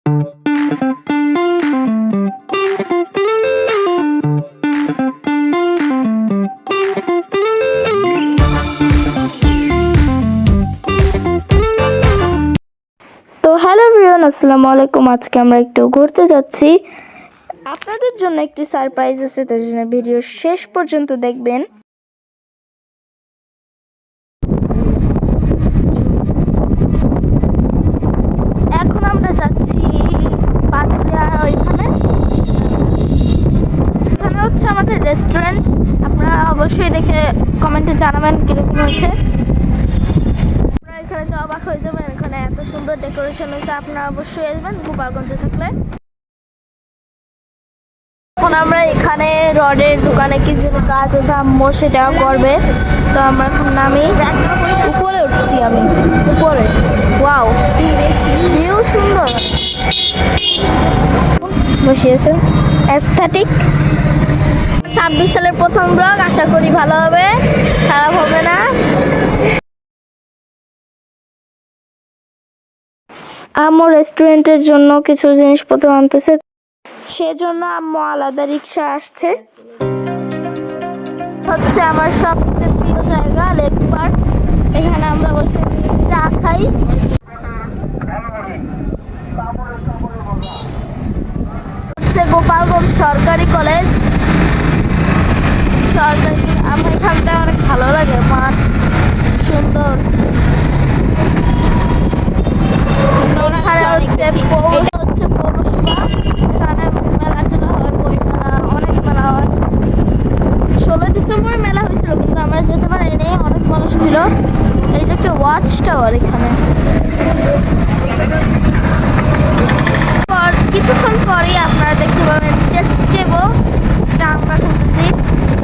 তো hello everyone, আসসালামু আলাইকুম। আজকে আমরা একটু ঘুরতে যাচ্ছি। আপনাদের জন্য একটি সারপ্রাইজ আছে, তার জন্য ভিডিও শেষ পর্যন্ত দেখবেন। এখন আমরা যাচ্ছি পাঁচুরিয়া, ওইখানে এখানে হচ্ছে আমাদের রেস্টুরেন্ট। আপনারা অবশ্যই দেখে কমেন্টে জানাবেন কিরকম হয়েছে। আপনারা এখানে যাওয়া অবাক হয়ে যাবেন, এখানে এত সুন্দর ডেকোরেশন হয়েছে। আপনারা অবশ্যই আসবেন গোপালগঞ্জে থাকলে। এখন আমরা এখানে রডের দোকানে কি যেন কাজ আছে, আম্মু সেটাও করবে। তো আমরা এখন নামি উপরে উঠছি, আমি উপরে। ওয়াও, ভিউ সুন্দর বসিয়েছে, অ্যাস্থেটিক। 26 সালের প্রথম ব্লগ, আশা করি ভালো হবে, খারাপ হবে না। আম্মু রেস্টুরেন্টের জন্য কিছু জিনিসপত্র আনতেছে, সেজন্য আম্মু আলাদা রিক্সা আসছে। হচ্ছে আমার সবচেয়ে প্রিয় জায়গা লেক পার্ক। এখানে আমরা বসে চা খাই। হচ্ছে গোপালগঞ্জ সরকারি কলেজ। সরকারি আমার এখানটা অনেক ভালো লাগে, মাঠ সুন্দর। হচ্ছে পৌরসভা, এখানে মেলা টেলা হয়, বই মেলা, অনেক মেলা হয়। 16 ডিসেম্বর মেলা হয়েছিল, কিন্তু আমরা যেতে পারিনি, অনেক মানুষ ছিল। এই যে একটা ওয়াচ টাওয়ার এখানে। কিছুক্ষণ পরেই আপনারা দেখতে পাবেন টেস্ট টেবল, এটা আমরা খুঁজছি।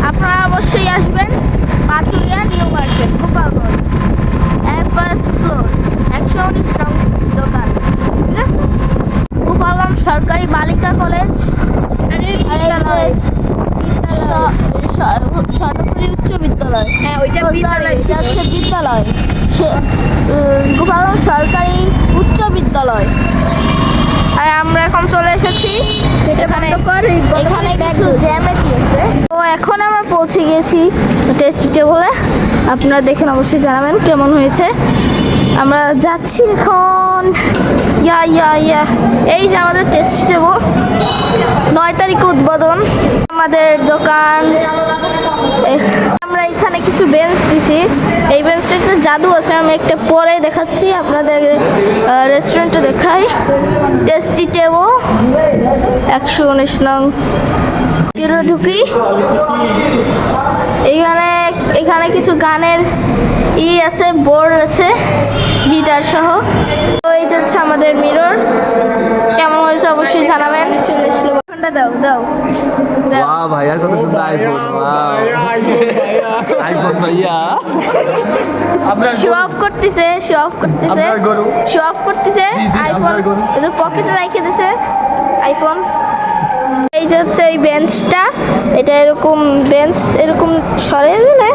আপনারা অবশ্যই আসবেন Panchuria new market, Gopalganj, first floor, 119 নং দোকান। ঠিক আছে, গোপালগঞ্জ সরকারি বালিকা কলেজ, স্বর্ণপুরী উচ্চ বিদ্যালয়। হ্যাঁ, ওইটা বিদ্যালয়, এটা হচ্ছে বিদ্যালয়, সে গোপালগঞ্জ সরকারি উচ্চ বিদ্যালয়। আর আমরা এখন চলে এসেছি এখানে কিছু জ্যামে দিয়েছে। তো এখন আমরা পৌঁছে গেছি টেস্টি টেবলে। আপনারা দেখেন, অবশ্যই জানাবেন কেমন হয়েছে। আমরা যাচ্ছি এখন। ইয়া এই যে আমাদের টেস্টি টেবল, 9 তারিখে উদ্বোধন আমাদের দোকান। আমরা এখানে কিছু বেঞ্চ দিছি, এই বেঞ্চটা একটা জাদু আছে, আমি একটা পরে দেখাচ্ছি আপনাদের। রেস্টুরেন্টে দেখাই, টেস্টি টেবল 119 নং ঢুকি। এখানে কিছু গানের আছে, বোর্ড আছে গিটার সহ। তো এই যে হচ্ছে আমাদের মিরর, কেমন হয়েছে অবশ্যই জানাবেন। দাও দাও वाह भैया को तो सुंदर आईफोन। वाह आईफोन भैया শো অফ করতেছে আইফোন। এই যে পকেটে রেখে দিছে আইফোন। এই যে হচ্ছে এই বেঞ্চটা, এটা এরকম বেঞ্চ, এরকম সরিয়ে দিলে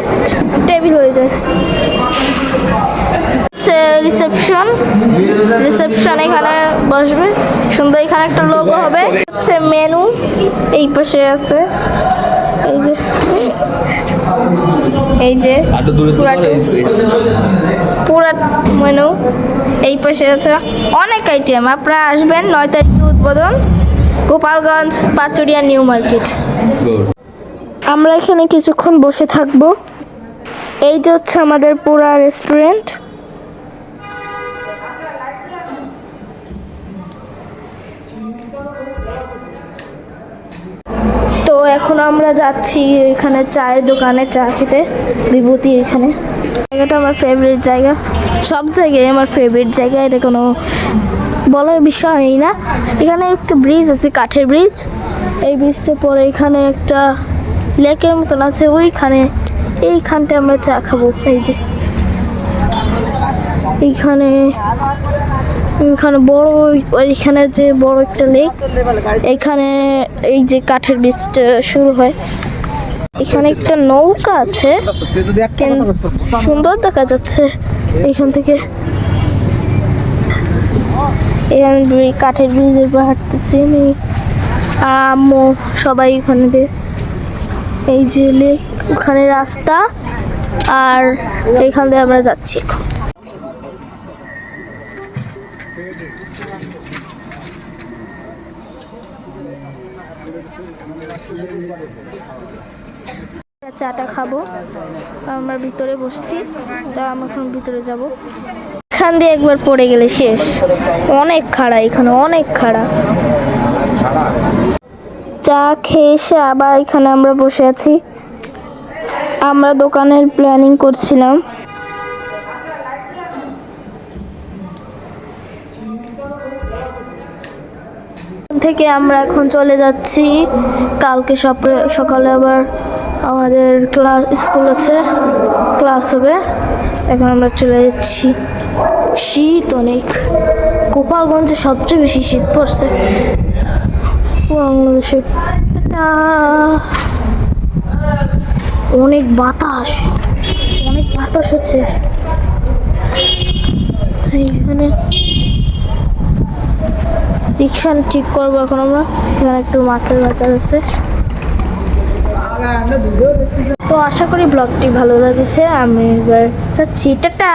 টেবিল হয়ে যায়। হচ্ছে রিসেপশন এখানে বসবে সুন্দর। এখানে একটা লোগো হবে, হচ্ছে মেনু এই পাশে আছে। এই যে পুরা মেনু এই পাশে আছে, অনেক আইটেম। আপনারা আসবেন, 9 তারিখে উদ্বোধন, গোপালগঞ্জ পাঁচুরিয়া নিউ মার্কেট। আমরা এখানে কিছুক্ষণ বসে থাকবো। এই যে হচ্ছে আমাদের পুরা রেস্টুরেন্ট। তো এখন আমরা যাচ্ছি এখানে চায়ের দোকানে চা খেতে, বিভূতি। এখানে জায়গাটা আমার ফেভারিট জায়গা, সব জায়গায় আমার ফেভারিট জায়গা, এটা কোনো বলার বিষয়ই না। এখানে একটা ব্রিজ আছে, কাঠের ব্রিজ। এই ব্রিজটা পরে এখানে একটা লেকের মতন আছে, এইখানটা আমরা চা খাবো। এই যে এইখানে বড়, ওইখানে যে বড় একটা লেক, এখানে এই যে কাঠের ব্রিজটা শুরু হয়। এখানে একটা নৌকা আছে, সুন্দর দেখা যাচ্ছে এখান থেকে। এখানে কাঠের ব্রিজের উপর হাঁটতেছি আমি আর আম্মু সবাই এখানে এই যে লেক ওখানে রাস্তা আর এখান দিয়ে আমরা যাচ্ছি এখন। চাটা খাবো আমরা ভিতরে বসছি তা আমরা এখন ভিতরে যাব। এখান দিয়ে একবার পড়ে গেলে শেষ, অনেক খাড়া এখানে অনেক খাড়া। চা খেয়ে এসে আবার এখানে আমরা বসে আছি, আমরা দোকানের প্ল্যানিং করছিলাম। থেকে আমরা এখন চলে যাচ্ছি, কালকে সকালে আবার আমাদের স্কুল আছে, ক্লাস হবে। এখন আমরা চলে যাচ্ছি, শীত অনেক, গোপালগঞ্জে সবচেয়ে বেশি শীত পড়ছে বাংলাদেশে। অনেক বাতাস হচ্ছে এইখানে। রিক্সা ঠিক করবো এখন আমরা, এখানে একটু মাছের বাজার আছে। তো আশা করি ব্লগটি ভালো লেগেছে, আমি এবার যাচ্ছি, টাটা।